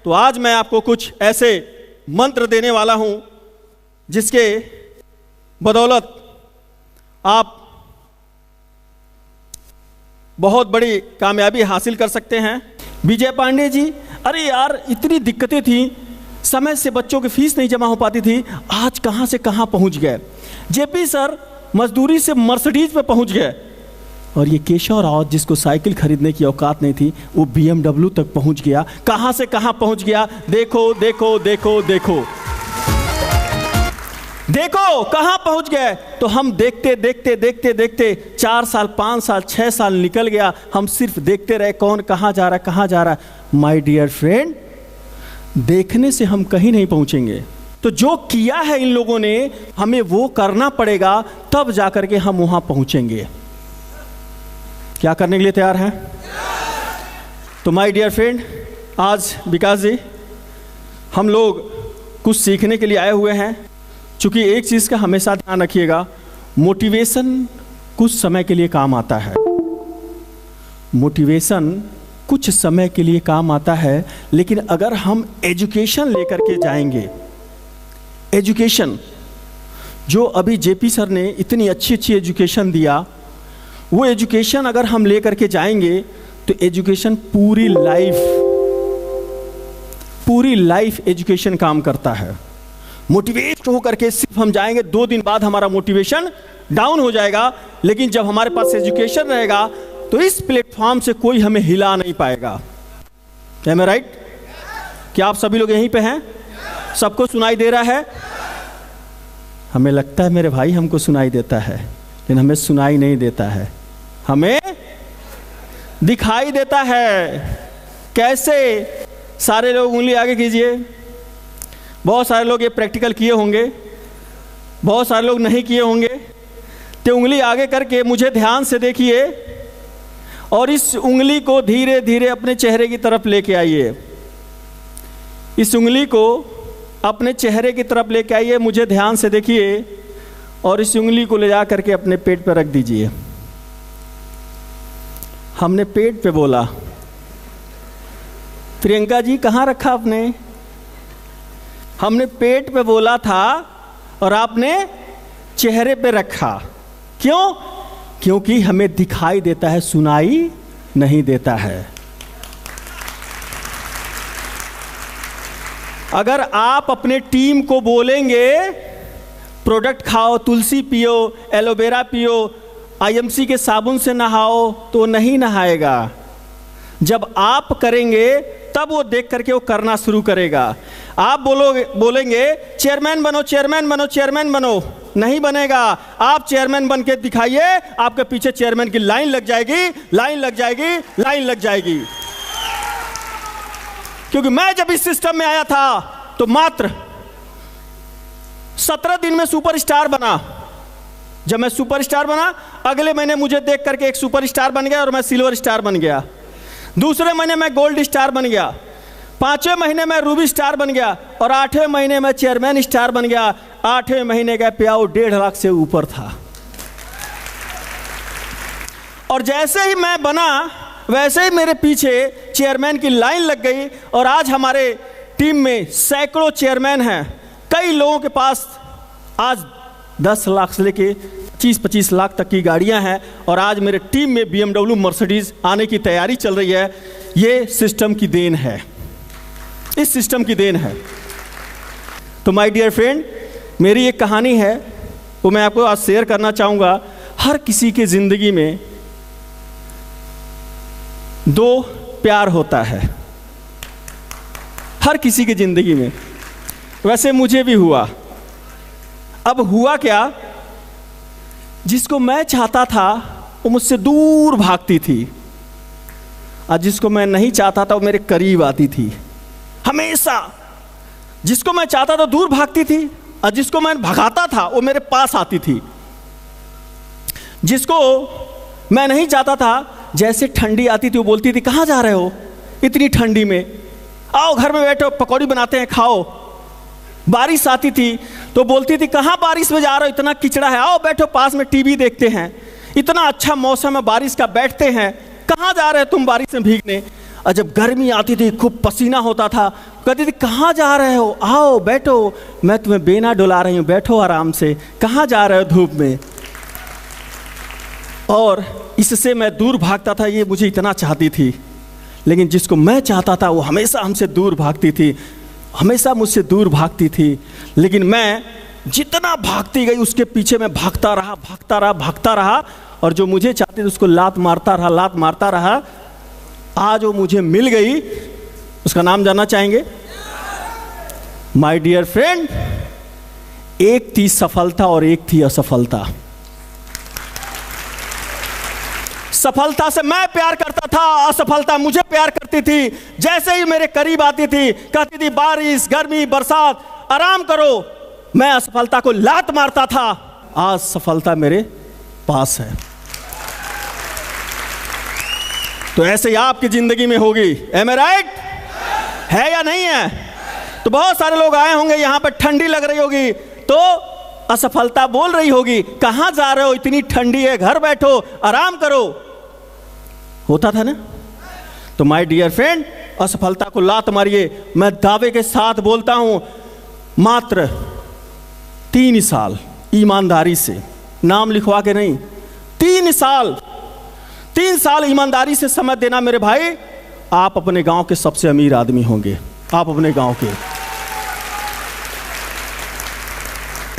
तो आज मैं आपको कुछ ऐसे मंत्र देने वाला हूं जिसके बदौलत आप बहुत बड़ी कामयाबी हासिल कर सकते हैं। विजय पांडे जी, अरे यार इतनी दिक्कतें थी, समय से बच्चों की फीस नहीं जमा हो पाती थी, आज कहां से कहां पहुंच गए। जेपी सर मजदूरी से मर्सिडीज पे पहुंच गए, और ये केशव राव जिसको साइकिल खरीदने की औकात नहीं थी वो BMW तक पहुंच गया। कहां से कहां पहुंच गया, देखो देखो देखो देखो देखो कहां पहुंच गए। तो हम देखते देखते देखते देखते 4 साल 5 साल 6 साल निकल गया, हम सिर्फ देखते रहे कौन कहां जा रहा कहां जा रहा। माय डियर फ्रेंड, देखने से हम कहीं नहीं पहुंचेंगे, तो जो किया है इन लोगों ने हमें वो करना पड़ेगा, तब जाकर के हम वहां पहुंचेंगे। क्या करने के लिए तैयार हैं? तो माय डियर फ्रेंड, आज विकास जी हम लोग कुछ सीखने के लिए आए हुए हैं। क्योंकि एक चीज़ का हमेशा ध्यान रखिएगा, मोटिवेशन कुछ समय के लिए काम आता है। मोटिवेशन कुछ समय के लिए काम आता है, लेकिन अगर हम एजुकेशन लेकर के जाएंगे, एजुकेशन जो अभी जेपी सर ने इतनी अच्छी अच्छी एजुकेशन दिया, वो एजुकेशन अगर हम लेकर के जाएंगे तो एजुकेशन पूरी लाइफ एजुकेशन काम करता है। मोटिवेट होकर के सिर्फ हम जाएंगे, 2 दिन बाद हमारा मोटिवेशन डाउन हो जाएगा, लेकिन जब हमारे पास एजुकेशन रहेगा तो इस प्लेटफॉर्म से कोई हमें हिला नहीं पाएगा। एम आई राइट? क्या आप सभी लोग यहीं पे हैं? सबको सुनाई दे रहा है? हमें लगता है मेरे भाई हमको सुनाई देता है, लेकिन हमें सुनाई नहीं देता है, हमें दिखाई देता है। कैसे? सारे लोग उंगली आगे कीजिए। बहुत सारे लोग ये प्रैक्टिकल किए होंगे, बहुत सारे लोग नहीं किए होंगे। तो उंगली आगे करके मुझे ध्यान से देखिए और इस उंगली को धीरे धीरे अपने चेहरे की तरफ लेके आइए। इस उंगली को अपने चेहरे की तरफ लेके आइए, मुझे ध्यान से देखिए, और इस उंगली को ले जा करके अपने पेट पर रख दीजिए। हमने पेट पे बोला, प्रियंका जी कहाँ रखा आपने? हमने पेट पे बोला था और आपने चेहरे पे रखा। क्यों? क्योंकि हमें दिखाई देता है, सुनाई नहीं देता है। अगर आप अपने टीम को बोलेंगे प्रोडक्ट खाओ, तुलसी पियो, एलोवेरा पियो, IMC के साबुन से नहाओ, तो नहीं नहाएगा। जब आप करेंगे तब वो देख करके वो करना शुरू करेगा। आप बोलेंगे चेयरमैन बनो, चेयरमैन बनो, चेयरमैन बनो, नहीं बनेगा। आप चेयरमैन बन के दिखाइए, आपके पीछे चेयरमैन की लाइन लग जाएगी, लाइन लग जाएगी, लाइन लग जाएगी। क्योंकि मैं जब इस सिस्टम में आया था तो मात्र 17 दिन में सुपरस्टार बना। जब मैं सुपरस्टार बना, अगले महीने मुझे देख करके एक सुपरस्टार बन गया और मैं सिल्वर स्टार बन गया। दूसरे महीने मैं गोल्ड स्टार बन गया, 5वें महीने में रूबी स्टार बन गया, और 8वें महीने में चेयरमैन स्टार बन गया। 8वें महीने का पेआउट 1.5 लाख से ऊपर था। और जैसे ही मैं बना वैसे ही मेरे पीछे चेयरमैन की लाइन लग गई, और आज हमारे टीम में सैकड़ों चेयरमैन हैं। कई लोगों के पास आज 10 लाख से लेके 25 लाख तक की गाड़ियां हैं, और आज मेरे टीम में BMW मर्सिडीज आने की तैयारी चल रही है। ये सिस्टम की देन है, इस सिस्टम की देन है। तो माय डियर फ्रेंड, मेरी एक कहानी है, वो मैं आपको आज शेयर करना चाहूँगा। हर किसी की ज़िंदगी में 2 प्यार होता है, हर किसी की ज़िंदगी में। वैसे मुझे भी हुआ। अब हुआ क्या, जिसको मैं चाहता था वो मुझसे दूर भागती थी, और जिसको मैं नहीं चाहता था वो मेरे करीब आती थी। हमेशा जिसको मैं चाहता था दूर भागती थी, और जिसको मैं भगाता था वो मेरे पास आती थी। जिसको मैं नहीं चाहता था, जैसे ठंडी आती थी वो बोलती थी कहाँ जा रहे हो इतनी ठंडी में, आओ घर में बैठो, पकौड़ी बनाते हैं खाओ। बारिश आती थी तो बोलती थी कहाँ बारिश में जा रहे हो, इतना कीचड़ा है, आओ बैठो पास में टीवी देखते हैं, इतना अच्छा मौसम है बारिश का, बैठते हैं, कहाँ जा रहे हो तुम बारिश में भीगने। और जब गर्मी आती थी खूब पसीना होता था, कहती थी कहाँ जा रहे हो, आओ बैठो, मैं तुम्हें बेना डुला रही हूँ, बैठो आराम से, कहाँ जा रहे हो धूप में। और इससे मैं दूर भागता था, ये मुझे इतना चाहती थी, लेकिन जिसको मैं चाहता था वो हमेशा हमसे दूर भागती थी, हमेशा मुझसे दूर भागती थी। लेकिन मैं जितना भागती गई उसके पीछे मैं भागता रहा, भागता रहा, भागता रहा, और जो मुझे चाहती थी उसको लात मारता रहा, लात मारता रहा। आज वो मुझे मिल गई, उसका नाम जानना चाहेंगे? माय डियर फ्रेंड, एक थी सफलता और एक थी असफलता। सफलता से मैं प्यार करता था, असफलता मुझे प्यार करती थी। जैसे ही मेरे करीब आती थी कहती थी बारिश, गर्मी, बरसात, आराम करो, मैं असफलता को लात मारता था। आज सफलता मेरे पास है। तो ऐसे ही आपकी जिंदगी में होगी, एम आई राइट? है या नहीं है? तो बहुत सारे लोग आए होंगे यहाँ पर, ठंडी लग रही होगी तो असफलता बोल रही होगी कहाँ जा रहे हो, इतनी ठंडी है, घर बैठो, आराम करो। होता था ना? तो माय डियर फ्रेंड, असफलता को लात मारिए। मैं दावे के साथ बोलता हूं, मात्र 3 साल ईमानदारी से, नाम लिखवा के नहीं, 3 साल ईमानदारी से समय देना मेरे भाई, आप अपने गांव के सबसे अमीर आदमी होंगे। आप अपने गांव के,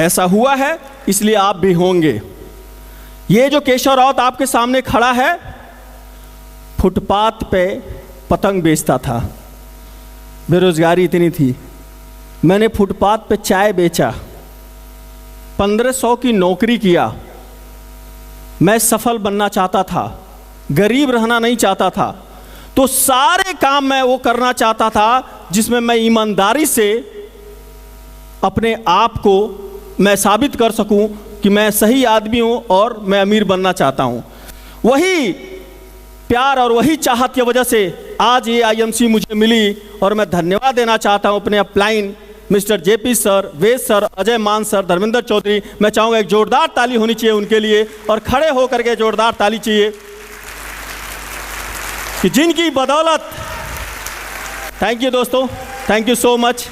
ऐसा हुआ है इसलिए आप भी होंगे। ये जो केशव राउत आपके सामने खड़ा है, फुटपाथ पे पतंग बेचता था, बेरोजगारी इतनी थी, मैंने फुटपाथ पे चाय बेचा, 1500 की नौकरी किया। मैं सफल बनना चाहता था, गरीब रहना नहीं चाहता था। तो सारे काम मैं वो करना चाहता था जिसमें मैं ईमानदारी से अपने आप को मैं साबित कर सकूं कि मैं सही आदमी हूं और मैं अमीर बनना चाहता हूं। वही प्यार और वही चाहत की वजह से आज ये आईएमसी मुझे मिली, और मैं धन्यवाद देना चाहता हूं अपने अपलाइन मिस्टर जेपी सर, वेद सर, अजय मान सर, धर्मेंद्र चौधरी। मैं चाहूँगा एक जोरदार ताली होनी चाहिए उनके लिए, और खड़े होकर के जोरदार ताली चाहिए कि जिनकी बदौलत, थैंक यू दोस्तों, थैंक यू सो मच।